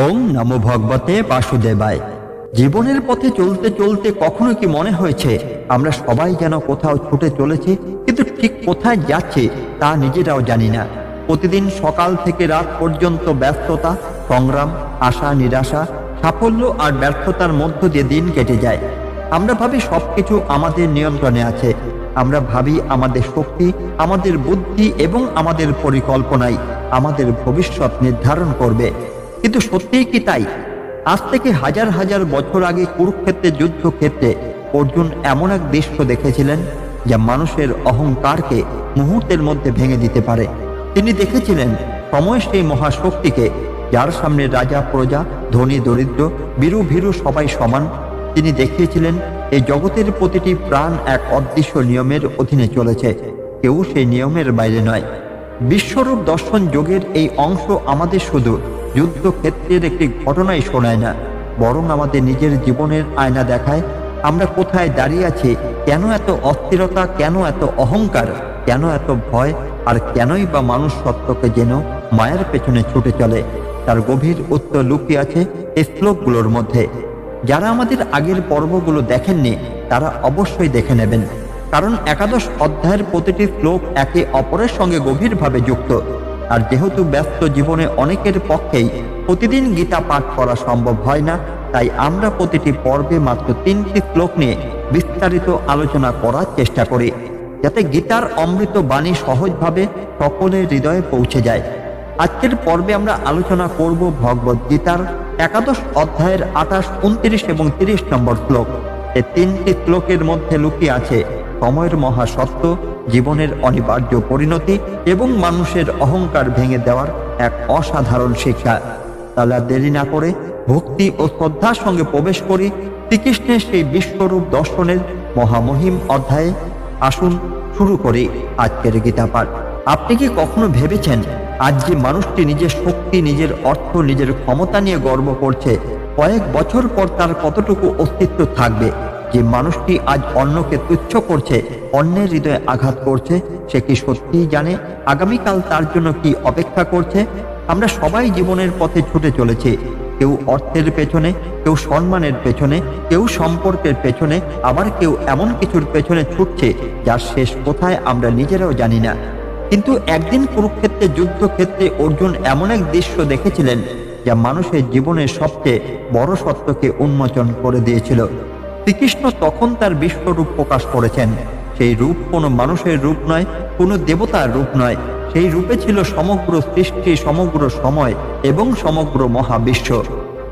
ওং নমো ভগবতে বাসুদেবায়। জীবনের পথে চলতে চলতে কখনো কি মনে হয়েছে আমরা সবাই যেন কোথাও ছুটে চলেছি, কিন্তু ঠিক কোথায় যাচ্ছে তা নিজেরাও জানি না। প্রতিদিন সকাল থেকে রাত পর্যন্ত ব্যস্ততা, সংগ্রাম, আশা নিরাশা, সাফল্য আর ব্যর্থতার মধ্য দিয়ে দিন কেটে যায়। আমরা ভাবি সবকিছু আমাদের নিয়ন্ত্রণে আছে। আমরা ভাবি আমাদের শক্তি, আমাদের বুদ্ধি এবং আমাদের পরিকল্পনাই আমাদের ভবিষ্যৎ নির্ধারণ করবে। কিন্তু সত্যিই কি তাই? আজ থেকে হাজার হাজার বছর আগে কুরুক্ষেত্রের যুদ্ধক্ষেত্রে অর্জুন এমন এক দৃশ্য দেখেছিলেন যা মানুষের অহংকারকে মুহূর্তের মধ্যে ভেঙে দিতে পারে। তিনি দেখেছিলেন সময় সেই মহাশক্তিকে, যার সামনে রাজা প্রজা, ধনী দরিদ্র, বীরু ভীরু সবাই সমান। তিনি দেখিয়েছিলেন এই জগতের প্রতিটি প্রাণ এক অদৃশ্য নিয়মের অধীনে চলেছে, কেউ সেই নিয়মের বাইরে নয়। বিশ্বরূপ দর্শন যোগের এই অংশ আমাদের শুধু যুদ্ধক্ষেত্রের একটি ঘটনাই শোনায় না, বরং আমাদের নিজের জীবনের আয়না দেখায়। আমরা কোথায় দাঁড়িয়ে আছি, কেন এত অস্থিরতা, কেন এত অহংকার, কেন এত ভয়, আর কেনই বা মানুষ সত্যকে যেন মায়ের পেছনে ছুটে চলে। তার গভীর উত্তর লুকিয়ে আছে এই শ্লোকগুলোর মধ্যে। যারা আমাদের আগের পর্বগুলো দেখেননি তারা অবশ্যই দেখে নেবেন, কারণ একাদশ অধ্যায়ের প্রতিটি শ্লোক একে অপরের সঙ্গে গভীরভাবে যুক্ত। আর যেহেতু ব্যস্ত জীবনে অনেকের পক্ষেই প্রতিদিন গীতা পাঠ করা সম্ভব হয় না, তাই আমরা প্রতিটি পর্বে মাত্র 3টি শ্লোক নিয়ে বিস্তারিত আলোচনা করার চেষ্টা করি, যাতে গীতার অমৃত বাণী সহজভাবে সকলের হৃদয়ে পৌঁছে যায়। আজকের পর্বে আমরা আলোচনা করব ভগবদ গীতার একাদশ অধ্যায়ের 28, 29 এবং 30 নম্বর শ্লোক। এই 3টি শ্লোকের মধ্যে লুকিয়ে আছে সময়ের মহাসত্য, জীবনের অনিবার্য পরিণতি এবং মানুষের অহংকার ভেঙে দেওয়ার এক অসাধারণ শিক্ষা। তাহলে দেরি না করে ভক্তি ও শ্রদ্ধার সঙ্গে প্রবেশ করি শ্রীকৃষ্ণের সেই বিশ্বরূপ দর্শনের মহামহিম অধ্যায়ে। আসুন শুরু করি আজকের গীতা পাঠ। আপনি কি কখনো ভেবেছেন আজ যে মানুষটি নিজের শক্তি, নিজের অর্থ, নিজের ক্ষমতা নিয়ে গর্ব করছে, কয়েক বছর পর তার কতটুকু অস্তিত্ব থাকবে? যে মানুষটি আজ অন্যকে তুচ্ছ করছে, অন্যের হৃদয়ে আঘাত করছে, সে কি সত্যিই জানে আগামীকাল তার জন্য কি অপেক্ষা করছে? আমরা সবাই জীবনের পথে ছুটে চলেছি, কেউ অর্থের পেছনে, কেউ সম্মানের পেছনে, কেউ সম্পর্কের পেছনে, আবার কেউ এমন কিছুর পেছনে ছুটছে যার শেষ কোথায় আমরা নিজেরাও জানি না। কিন্তু একদিন কুরুক্ষেত্রের যুদ্ধক্ষেত্রে অর্জুন এমন এক দৃশ্য দেখেছিলেন যা মানুষের জীবনের সবচেয়ে বড় সত্যকে উন্মোচন করে দিয়েছিল। শ্রীকৃষ্ণ তখন তার বিশ্বরূপ প্রকাশ করেছেন। সেই রূপ কোনো মানুষের রূপ নয়, কোনো দেবতার রূপ নয়, সেই রূপে ছিল সমগ্র সৃষ্টি, সমগ্র সময় এবং সমগ্র মহাবিশ্ব।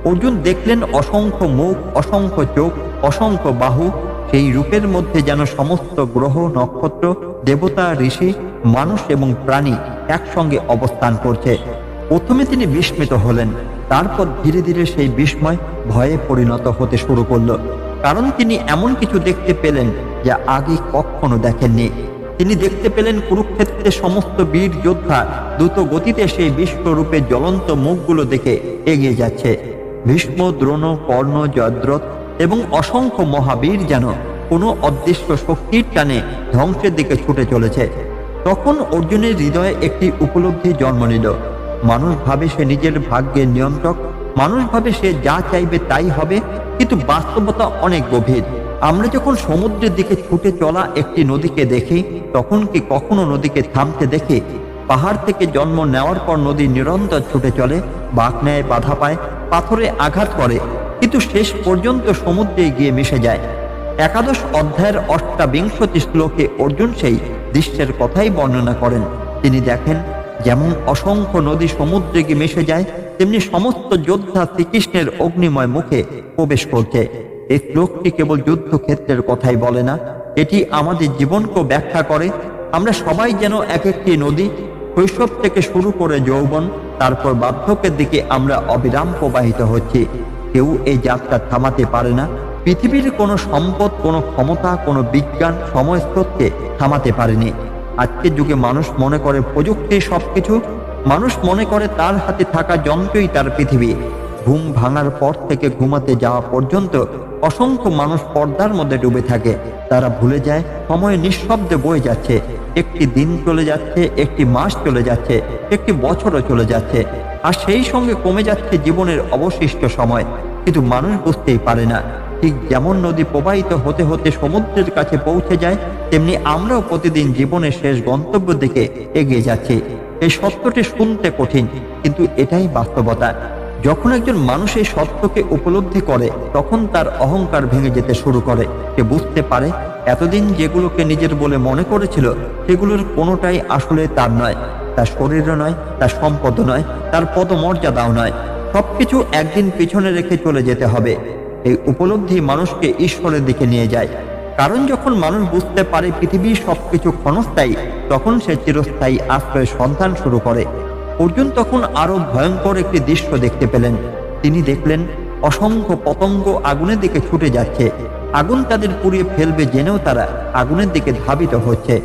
অর্জুন দেখলেন অসংখ্য মুখ, অসংখ্য চোখ, অসংখ্য বাহু। সেই রূপের মধ্যে যেন সমস্ত গ্রহ, নক্ষত্র, দেবতা, ঋষি, মানুষ এবং প্রাণী একসঙ্গে অবস্থান করছে। প্রথমে তিনি বিস্মিত হলেন, তারপর ধীরে ধীরে সেই বিস্ময় ভয়ে পরিণত হতে শুরু করলো, কারণ তিনি এমন কিছু দেখতে পেলেন যা আগে কখনো দেখেননি। তিনি দেখতে পেলেন কুরুক্ষেত্রে সমস্ত বীর যোদ্ধা দ্রুত গতিতে সেই বিশ্বরূপে জ্বলন্ত মুখগুলো দেখে এগিয়ে যাচ্ছে। ভীষ্ম, দ্রোণ, কর্ণ, জয়দ্রথ এবং অসংখ্য মহাবীর যেন কোনো অদৃশ্য শক্তির টানে ধ্বংসের দিকে ছুটে চলেছে। তখন অর্জুনের হৃদয়ে একটি উপলব্ধি জন্ম নিল। মানুষ ভাবে সে নিজের ভাগ্যের নিয়ন্ত্রক, মানুষ ভাবে সে যা চাইবে তাই হবে, কিন্তু বাস্তবতা অনেক গভীর। আমরা যখন সমুদ্রের দিকে ছুটে চলা একটি নদীকে দেখি, তখন কি কখনো নদীকে থামতে দেখি? পাহাড় থেকে জন্ম নেওয়ার পর নদী নিরন্তর ছুটে চলে, বাঁক নেয়, বাধা পায়, পাথরে আঘাত করে, কিন্তু শেষ পর্যন্ত সমুদ্রে গিয়ে মিশে যায়। একাদশ অধ্যায়ের 28 শ্লোকে অর্জুন সেই দৃশ্যের কথাই বর্ণনা করেন। তিনি দেখেন যেমন অসংখ্য নদী সমুদ্রে গিয়ে মিশে যায়, তেমনি সমস্ত যোদ্ধা শ্রীকৃষ্ণের অগ্নিময় মুখে প্রবেশ করছে। এই শ্লোকটি কেবল যুদ্ধক্ষেত্রের কথাই বলে না, এটি আমাদের জীবনকেও ব্যাখ্যা করে। আমরা সবাই যেন এক একটি নদী, শৈশব থেকে শুরু করে যৌবন, তারপর বার্ধক্যের দিকে আমরা অবিরাম প্রবাহিত হচ্ছি। কেউ এই যাত্রা থামাতে পারে না। পৃথিবীর কোনো সম্পদ, কোনো ক্ষমতা, কোনো বিজ্ঞান সময় স্রোতকে থামাতে পারেনি। আজকের যুগে মানুষ মনে করে প্রযুক্তি সবকিছু, মানুষ মনে করে তার হাতে থাকা যন্ত্রই তার পৃথিবী। ঘুম ভাঙার পর থেকে ঘুমাতে যাওয়া পর্যন্ত অসংখ্য মানুষ পর্দার মধ্যে ডুবে থাকে। তারা ভুলে যায় সময় নিঃশব্দে বয়ে যাচ্ছে। একটি দিন চলে যাচ্ছে, একটি মাস চলে যাচ্ছে, একটি বছরও চলে যাচ্ছে, আর সেই সঙ্গে কমে যাচ্ছে জীবনের অবশিষ্ট সময়। কিন্তু মানুষ বুঝতেই পারে না। ঠিক যেমন নদী প্রবাহিত হতে হতে সমুদ্রের কাছে পৌঁছে যায়, তেমনি আমরাও প্রতিদিন জীবনের শেষ গন্তব্য দিকে এগিয়ে যাচ্ছি। এই সত্যটি শুনতে কঠিন, কিন্তু এটাই বাস্তবতা। যখন একজন মানুষ এই সত্যকে উপলব্ধি করে, তখন তার অহংকার ভেঙে যেতে শুরু করে। সে বুঝতে পারে এতদিন যেগুলোকে নিজের বলে মনে করেছিল, সেগুলোর কোনোটাই আসলে তার নয়। তার শরীরও নয়, তার সম্পদও নয়, তার পদমর্যাদাও নয়। সবকিছু একদিন পিছনে রেখে চলে যেতে হবে। এই উপলব্ধি মানুষকে ঈশ্বরের দিকে নিয়ে যায়। কারণ যখন মানুষ বুঝতে পারে পৃথিবীর সবকিছু ক্ষণস্থায়ী, তখন সে চিরস্থায়ী আশ্রয়ের সন্ধান শুরু করে। অর্জুন তখন আরো ভয়ঙ্কর একটি দৃশ্য দেখতে পেলেন। তিনি দেখলেন অসংখ্য পতঙ্গ আগুনের দিকে ছুটে যাচ্ছে। আগুন তাদের পুড়িয়ে ফেলবে জেনেও তারা আগুনের দিকে ধাবিত হচ্ছে।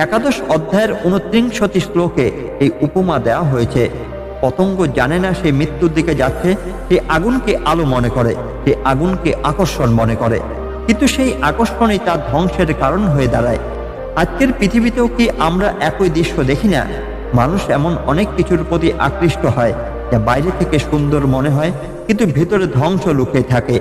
একাদশ অধ্যায়ের 29 শ্লোকে এই উপমা দেওয়া হয়েছে। পতঙ্গ জানে না সে মৃত্যুর দিকে যাচ্ছে। সে আগুনকে আলো মনে করে, সে আগুনকে আকর্ষণ মনে করে, কিন্তু সেই আকর্ষণই তার ধ্বংসের কারণ হয়ে দাঁড়ায়। আজকের পৃথিবীতেও কি আমরা একই দৃশ্য দেখি না? মানুষ এমন অনেক কিছুর প্রতি আকৃষ্ট হয় যা বাইরে থেকে সুন্দর মনে হয়, কিন্তু ভিতরে ধ্বংস লুকিয়ে থাকে।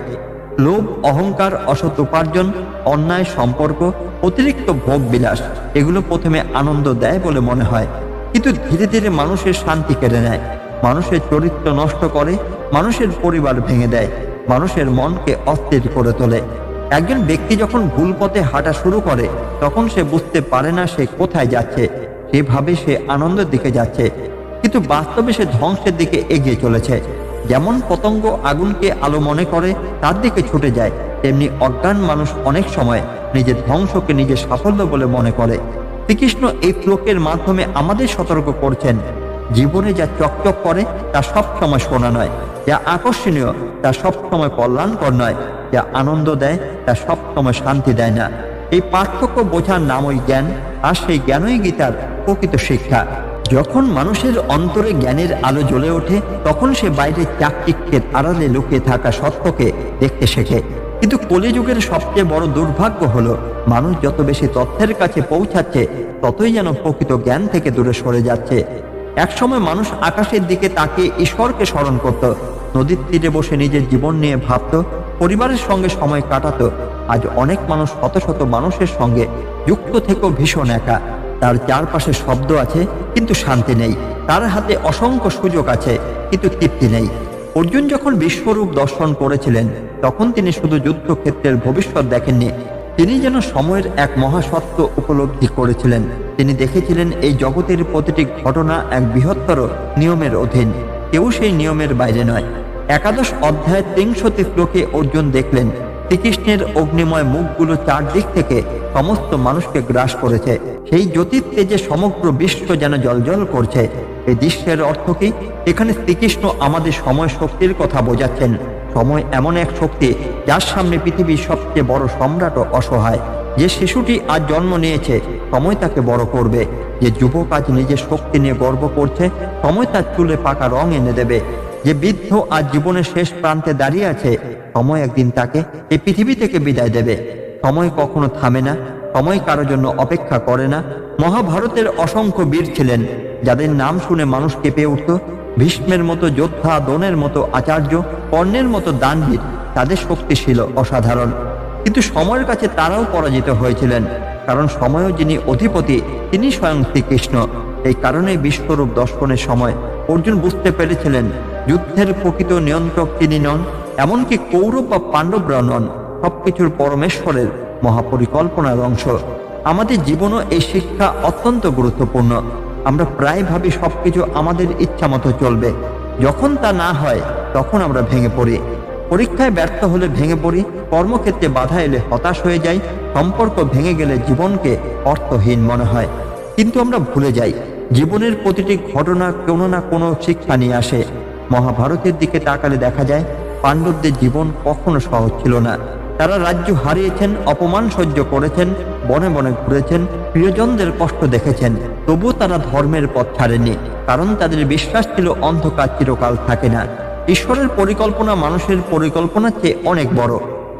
লোভ, অহংকার, অসৎ উপার্জন, অন্যায় সম্পর্ক, অতিরিক্ত ভোগ বিলাস, এগুলো প্রথমে আনন্দ দেয় বলে মনে হয়, কিন্তু ধীরে ধীরে মানুষের শান্তি কেড়ে নেয়, মানুষের চরিত্র নষ্ট করে, মানুষের পরিবার ভেঙে দেয়, মানুষের মনকে অস্থির করে তোলে। একজন ব্যক্তি যখন ভুল পথে হাঁটা শুরু করে, তখন সে বুঝতে পারে না সে কোথায় যাচ্ছে। সে ভাবে সে আনন্দের দিকে যাচ্ছে, কিন্তু বাস্তবে সে ধ্বংসের দিকে এগিয়ে চলেছে। যেমন পতঙ্গ আগুনকে আলো মনে করে তার দিকে ছুটে যায়, তেমনি অজ্ঞান মানুষ অনেক সময় নিজের ধ্বংসকে নিজের সাফল্য বলে মনে করে। শ্রীকৃষ্ণ এই শ্লোকের মাধ্যমে আমাদের সতর্ক করছেন, জীবনে যা চকচক করে তা সব সময় সোনা নয়, যা আকর্ষণীয় তা সব সময় কল্যাণকর নয়, যা আনন্দ দেয় তা সব সময় শান্তি দেয় না। এই পার্থক্য বোঝার নামই জ্ঞান, আর সেই জ্ঞানই গীতার প্রকৃত শিক্ষা। যখন মানুষের অন্তরে জ্ঞানের আলো জ্বলে ওঠে, তখন সে বাইরে চাকচিক্যের আড়ালে লুকিয়ে থাকা সত্যকে দেখতে শেখে। কিন্তু কলিযুগের সবচেয়ে বড় দুর্ভাগ্য হলো, মানুষ যত বেশি তথ্যের কাছে পৌঁছাচ্ছে, ততই যেন প্রকৃত জ্ঞান থেকে দূরে সরে যাচ্ছে। একসময় মানুষ আকাশের দিকে তাকিয়ে ঈশ্বরকে স্মরণ করত, নদীর তীরে বসে নিজের জীবন নিয়ে ভাবত, পরিবারের সঙ্গে সময় কাটাতো। আজ অনেক মানুষ শত শত মানুষের সঙ্গে যুক্ত থেকেও ভীষণ একা। তার চারপাশে শব্দ আছে, কিন্তু শান্তি নেই। তার হাতে অসংখ্য সুযোগ আছে, কিন্তু তৃপ্তি নেই। অর্জুন যখন বিশ্বরূপ দর্শন করেছিলেন, তখন তিনি শুধু যুদ্ধক্ষেত্রের ভবিষ্যৎ দেখেননি, তিনি যেন সময়ের এক মহাসত্য উপলব্ধি করেছিলেন। তিনি দেখেছিলেন এই জগতের প্রতিটি ঘটনা এক বৃহত্তর নিয়মের অধীন, কেউ সেই নিয়মের বাইরে নয়। একাদশ অধ্যায় 63 শ্লোকে অর্জুন দেখলেন শ্রীকৃষ্ণের অগ্নিময় মুখগুলো চারদিক থেকে সমস্ত মানুষকে গ্রাস করেছে। সেই জ্যোতির তেজে সমগ্র বিশ্ব যেন জ্বলজ্বল করছে। এই দৃশ্যের অর্থ কি? এখানে শ্রীকৃষ্ণ আমাদের সময় শক্তির কথা বোঝাচ্ছেন। সময় এমন এক শক্তি, যার সামনে পৃথিবীর সবচেয়ে বড় সম্রাটও অসহায়। যে শিশুটি আজ জন্ম নিয়েছে, সময় তাকে বড় করবে। যে যুবক আজ নিজের শক্তি নিয়ে গর্ব করছে, সময় তার চুলে পাকা রং এনে দেবে। যে বৃদ্ধ আজ জীবনের শেষ প্রান্তে দাঁড়িয়ে আছে, সময় একদিন তাকে এই পৃথিবী থেকে বিদায় দেবে। সময় কখনো থামে না, সময় কারোর জন্য অপেক্ষা করে না। মহাভারতের অসংখ্য বীর ছিলেন, যাদের নাম শুনে মানুষ কেঁপে উঠত। ভীষ্মের মতো যোদ্ধা, দ্রোণের মতো আচার্য, কর্ণের মতো দানবীর, তাদের শক্তি ছিল অসাধারণ। কিন্তু সময়ের কাছে তারাও পরাজিত হয়েছিলেন, কারণ সময়ও যিনি অধিপতি, তিনি স্বয়ং শ্রীকৃষ্ণ। এই কারণে বিশ্বরূপ দর্শনের সময় অর্জুন বুঝতে পেরেছিলেন, যুদ্ধের প্রকৃত নিয়ন্ত্রক তিনি নন, এমনকি কৌরব বা পাণ্ডবরাও নন। সবকিছুর পরমেশ্বরের মহাপরিকল্পনার অংশ। আমাদের জীবনও এই শিক্ষা অত্যন্ত গুরুত্বপূর্ণ। আমরা প্রায় ভাবি সবকিছু আমাদের ইচ্ছা মতো চলবে। যখন তা না হয়, তখন আমরা ভেঙে পড়ি। পরীক্ষায় ব্যর্থ হলে ভেঙে পড়ি, কর্মক্ষেত্রে বাধা এলে হতাশ হয়ে যাই, সম্পর্ক ভেঙে গেলে জীবনকে অর্থহীন মনে হয়। কিন্তু আমরা ভুলে যাই, জীবনের প্রতিটি ঘটনা কোনো না কোনো শিক্ষা নিয়ে আসে। মহাভারতের দিকে তাকালে দেখা যায়, পাণ্ডবদের জীবন কখনো সহজ ছিল না। তারা রাজ্য হারিয়েছেন, অপমান সহ্য করেছেন, বনে বনে ঘুরেছেন, প্রিয়জনদের কষ্ট দেখেছেন। তবুও তারা ধর্মের পথ ছাড়েনি, কারণ তাদের বিশ্বাস ছিল অন্ধকার চিরকাল থাকে না। ঈশ্বরের পরিকল্পনা মানুষের পরিকল্পনার চেয়ে অনেক বড়।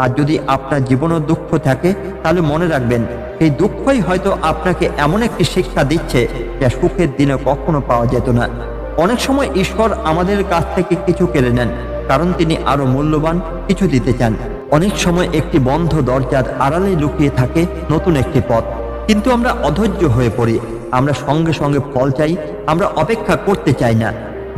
আর যদি আপনার জীবনে দুঃখ থাকে, তাহলে মনে রাখবেন, এই দুঃখই হয়তো আপনাকে এমন একটি শিক্ষা দিচ্ছে, যা সুখের দিনে কখনো পাওয়া যেত না। অনেক সময় ঈশ্বর আমাদের কাছ থেকে কিছু কেড়ে নেন, কারণ তিনি আরো মূল্যবান কিছু দিতে চান। অনেক সময় একটি বন্ধ দরজার আড়ালে লুকিয়ে থাকে নতুন একটি পথ, কিন্তু আমরা অধৈর্য হয়ে পড়ি। আমরা সঙ্গে সঙ্গে ফল চাই, আমরা অপেক্ষা করতে চাই না।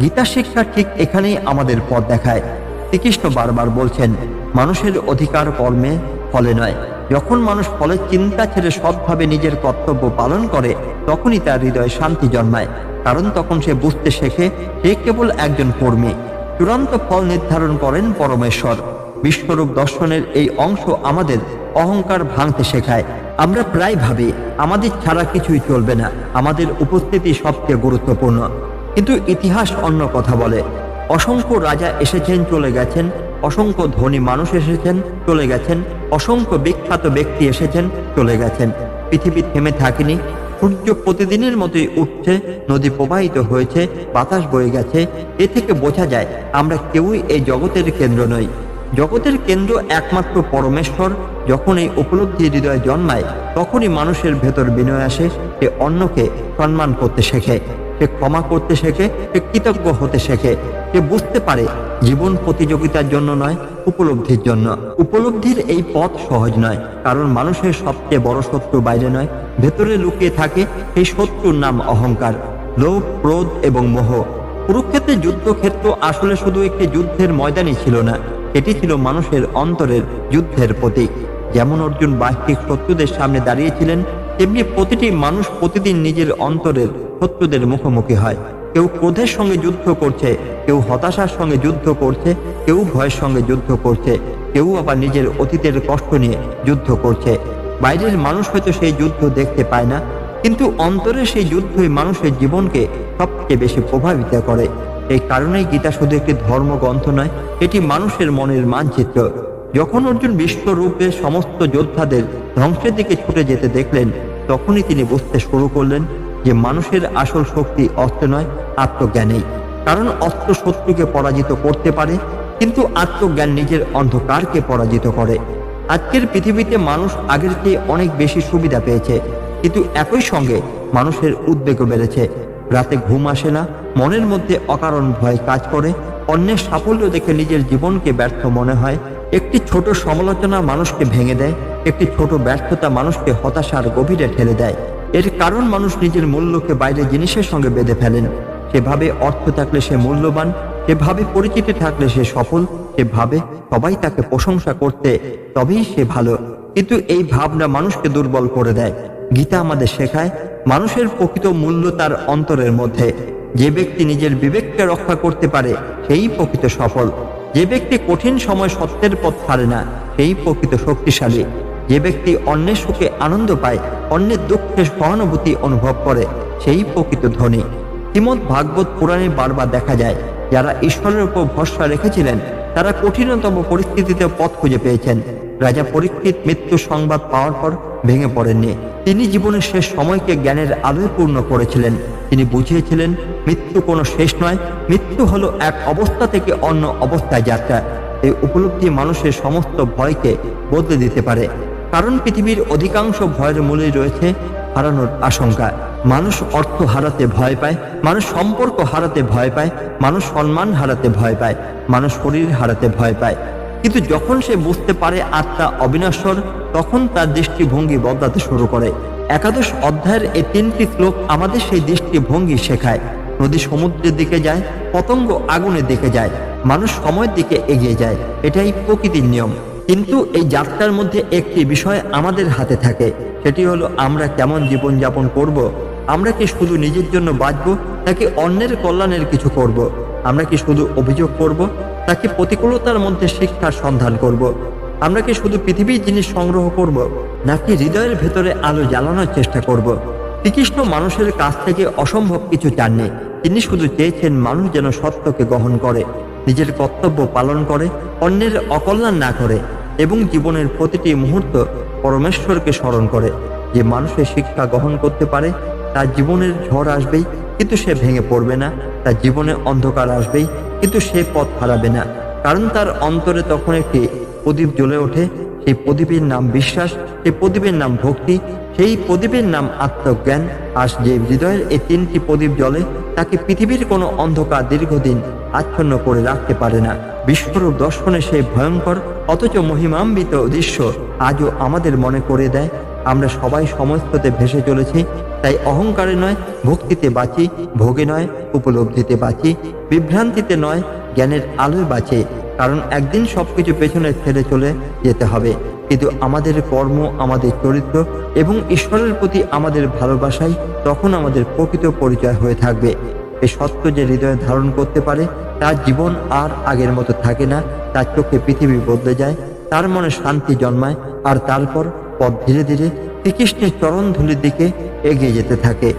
গীতা শিক্ষা ঠিক এখানেই আমাদের পথ দেখায়। শ্রীকৃষ্ণ বারবার বলছেন, মানুষের অধিকার কর্মে, ফলে নয়। যখন মানুষ ফলের চিন্তা ছেড়ে সৎভাবে নিজের কর্তব্য পালন করে, তখনই তার হৃদয়ে শান্তি জন্মায়। কারণ তখন সে বুঝতে শেখে সে কেবল একজন কর্মী। চূড়ান্ত ফল নির্ধারণ করেন পরমেশ্বর। বিশ্বরূপ দর্শনের এই অংশ আমাদের অহংকার ভাঙতে শেখায়। আমরা প্রায় ভাবি আমাদের ছাড়া কিছুই চলবে না, আমাদের উপস্থিতি সবচেয়ে গুরুত্বপূর্ণ। কিন্তু ইতিহাস অন্য কথা বলে। অসংখ্য রাজা এসেছেন, চলে গেছেন, অসংখ্য ধনী মানুষ এসেছেন, চলে গেছেন, অসংখ্য বিখ্যাত ব্যক্তি এসেছেন, চলে গেছেন। পৃথিবী থেমে থাকেনি। সূর্য প্রতিদিনের মতোই উঠছে, নদী প্রবাহিত হয়েছে, বাতাস বয়ে গেছে। এ থেকে বোঝা যায় আমরা কেউই এই জগতের কেন্দ্র নই। জগতের কেন্দ্র একমাত্র পরমেশ্বর। যখন এই উপলব্ধি হৃদয়ে জন্মায়, তখনই মানুষের ভেতর বিনয় আসে। সে অন্যকে সম্মান করতে শেখে, সে ক্ষমা করতে শেখে, সে কৃতজ্ঞ হতে শেখে। সে বুঝতে পারে জীবন প্রতিযোগিতার জন্য নয়, উপলব্ধির জন্য। উপলব্ধির এই পথ সহজ নয়, কারণ মানুষের সবচেয়ে বড় শত্রু বাইরে নয়, ভেতরে লুকিয়ে থাকে। সেই শত্রুর নাম অহংকার, লোভ, ক্রোধ এবং মোহ। কুরুক্ষেত্রের যুদ্ধক্ষেত্র আসলে শুধু একটি যুদ্ধের ময়দানই ছিল না, এটি ছিল মানুষের অন্তরের যুদ্ধের প্রতীক। যেমন অর্জুন বাহ্যিক শত্রুদের সামনে দাঁড়িয়েছিলেন, তেমনি প্রতিটি মানুষ প্রতিদিন নিজের অন্তরের শত্রুদের মুখোমুখি হয়। কেউ ক্রোধের সঙ্গে যুদ্ধ করছে, কেউ হতাশার সঙ্গে যুদ্ধ করছে, কেউ ভয়ের সঙ্গে যুদ্ধ করছে, কেউ আবার নিজের অতীতের কষ্ট নিয়ে যুদ্ধ করছে। বাইরের মানুষ হয়তো সেই যুদ্ধ দেখতে পায় না, কিন্তু অন্তরের সেই যুদ্ধই মানুষের জীবনকে সবচেয়ে বেশি প্রভাবিত করে। এই কারণেই গীতা শুধু একটি ধর্মগ্রন্থ নয়, এটি মানুষের মনের মানচিত্র। যখন অর্জুন বিশ্বরূপে সমস্ত যোদ্ধাদের ধ্বংসের দিকে ছুটে যেতে দেখলেন, তখনই তিনি বুঝতে শুরু করলেন যে মানুষের আসল শক্তি অস্ত্র নয়, আত্মজ্ঞানেই। কারণ অস্ত্র শত্রুকে পরাজিত করতে পারে, কিন্তু আত্মজ্ঞান নিজের অন্ধকারকে পরাজিত করে। আজকের পৃথিবীতে মানুষ আগের চেয়ে অনেক বেশি সুবিধা পেয়েছে, কিন্তু একই সঙ্গে মানুষের উদ্বেগও বেড়েছে। রাতে ঘুম আসে না, মনের মধ্যে অকারণ ভয় কাজ করে, অন্যের সাফল্য দেখে নিজের জীবনকে ব্যর্থ মনে হয়। একটি ছোট সমালোচনা মানুষকে ভেঙে দেয়, একটি ছোট ব্যর্থতা মানুষকে হতাশার গভীরে ঠেলে দেয়। এর কারণ মানুষ নিজের মূল্যকে বাইরের জিনিসের সঙ্গে বেঁধে ফেলেন। সেভাবে অর্থ থাকলে সে মূল্যবান, সেভাবে পরিচিতি থাকলে সে সফল, সেভাবে সবাই তাকে প্রশংসা করতে তবেই সে ভালো। কিন্তু এই ভাবনা মানুষকে দুর্বল করে দেয়। গীতা আমাদের শেখায় মানুষের প্রকৃত মূল্য তার অন্তরের মধ্যে। যে ব্যক্তি নিজের বিবেককে রক্ষা করতে পারে, সেই প্রকৃত সফল। যে ব্যক্তি কঠিন সময় সত্যের পথ ছাড়ে না, সেই প্রকৃত শক্তিশালী। যে ব্যক্তি অন্যের সুখে আনন্দ পায়, অন্যের দুঃখে সহানুভূতি অনুভব করে, সেই প্রকৃত ধনী। শ্রীমদ্ ভাগবত পুরাণে বারবার দেখা যায়, যারা ঈশ্বরের উপর ভরসা রেখেছিলেন, তারা কঠিনতম পরিস্থিতিতে পথ খুঁজে পেয়েছেন। রাজা পরীক্ষিত মৃত্যু সংবাদ পাওয়ার পর ভেঙে পড়েননি। তিনি জীবনের শেষ সময়কে জ্ঞানের আলোয় পূর্ণ করেছিলেন। তিনি বুঝিয়েছিলেন মৃত্যু কোনো শেষ নয়, মৃত্যু হলো এক অবস্থা থেকে অন্য অবস্থায় যাত্রা। এই উপলব্ধি মানুষের সমস্ত ভয়কে বদলে দিতে পারে। কারণ পৃথিবীর অধিকাংশ ভয়ের মূলেই রয়েছে হারানোর আশঙ্কা। মানুষ অর্থ হারাতে ভয় পায়, মানুষ সম্পর্ক হারাতে ভয় পায়, মানুষ সম্মান হারাতে ভয় পায়, মানুষ শরীর হারাতে ভয় পায়। কিন্তু যখন সে বুঝতে পারে আত্মা অবিনশ্বর, তখন তার দৃষ্টিভঙ্গি বদলাতে শুরু করে। একাদশ অধ্যায়ের এই 3টি শ্লোক আমাদের সেই দৃষ্টিভঙ্গি শেখায়। নদী সমুদ্রের দিকে যায়, পতঙ্গ আগুনের দিকে যায়, মানুষ সময়ের দিকে এগিয়ে যায়। এটাই প্রকৃতির নিয়ম। কিন্তু এই যাত্রার মধ্যে একটি বিষয় আমাদের হাতে থাকে, সেটি হলো আমরা কেমন জীবনযাপন করব। আমরা কি শুধু নিজের জন্য বাঁচব, নাকি অন্যের কল্যাণের কিছু করব? আমরা কি শুধু অভিযোগ করব, নাকি প্রতিকূলতার মধ্যে শিক্ষার সন্ধান করব? আমরা কি শুধু পৃথিবীর জিনিস সংগ্রহ করব, নাকি হৃদয়ের ভেতরে আলো জ্বালানোর চেষ্টা করব? শ্রীকৃষ্ণ মানুষের কাছ থেকে অসম্ভব কিছু চাননি। তিনি শুধু চেয়েছেন মানুষ যেন সত্যকে গ্রহণ করে, নিজের কর্তব্য পালন করে, অন্যের অকল্যাণ না করে এবং জীবনের প্রতিটি মুহূর্ত পরমেশ্বরকে স্মরণ করে। যে মানুষের শিক্ষা গ্রহণ করতে পারে, তার জীবনের ঝড় আসবেই, কিন্তু সে ভেঙে পড়বে না। তার জীবনে অন্ধকার আসবেই, কিন্তু সে পথ হারাবে না। কারণ তার অন্তরে তখন একটি প্রদীপ জ্বলে ওঠে। সেই প্রদীপের নাম বিশ্বাস, সেই প্রদীপের নাম ভক্তি, সেই প্রদীপের নাম আত্মজ্ঞান। আর যে হৃদয়ের এই তিনটি প্রদীপ জ্বলে তাকে পৃথিবীর কোনো অন্ধকার দীর্ঘদিন আচ্ছন্ন করে রাখতে পারে না। বিশ্বরূপ দর্শনে সেই ভয়ঙ্কর অথচ মহিমান্বিত দৃশ্য আজও আমাদের মনে করে দেয় আমরা সবাই সমস্ততে ভেসে চলেছি। তাই অহংকারে নয় ভক্তিতে বাঁচি, ভোগে নয় উপলব্ধিতে বাঁচি, বিভ্রান্তিতে নয় জ্ঞানের আলোয় বাঁচে। কারণ একদিন সবকিছু পেছনে ছেড়ে চলে যেতে হবে, কিন্তু আমাদের কর্ম, আমাদের চরিত্র এবং ঈশ্বরের প্রতি আমাদের ভালোবাসাই তখন আমাদের প্রকৃত পরিচয় হয়ে থাকবে। এই সত্য যে হৃদয়ে ধারণ করতে পারে তার জীবন আর আগের মতো থাকে না, তার চোখে পৃথিবী বদলে যায়, তার মনে শান্তি জন্মায়, আর তারপর পথ ধীরে ধীরে শ্রীকৃষ্ণের চরণ ধুলির দিকে এগিয়ে যেতে থাকে।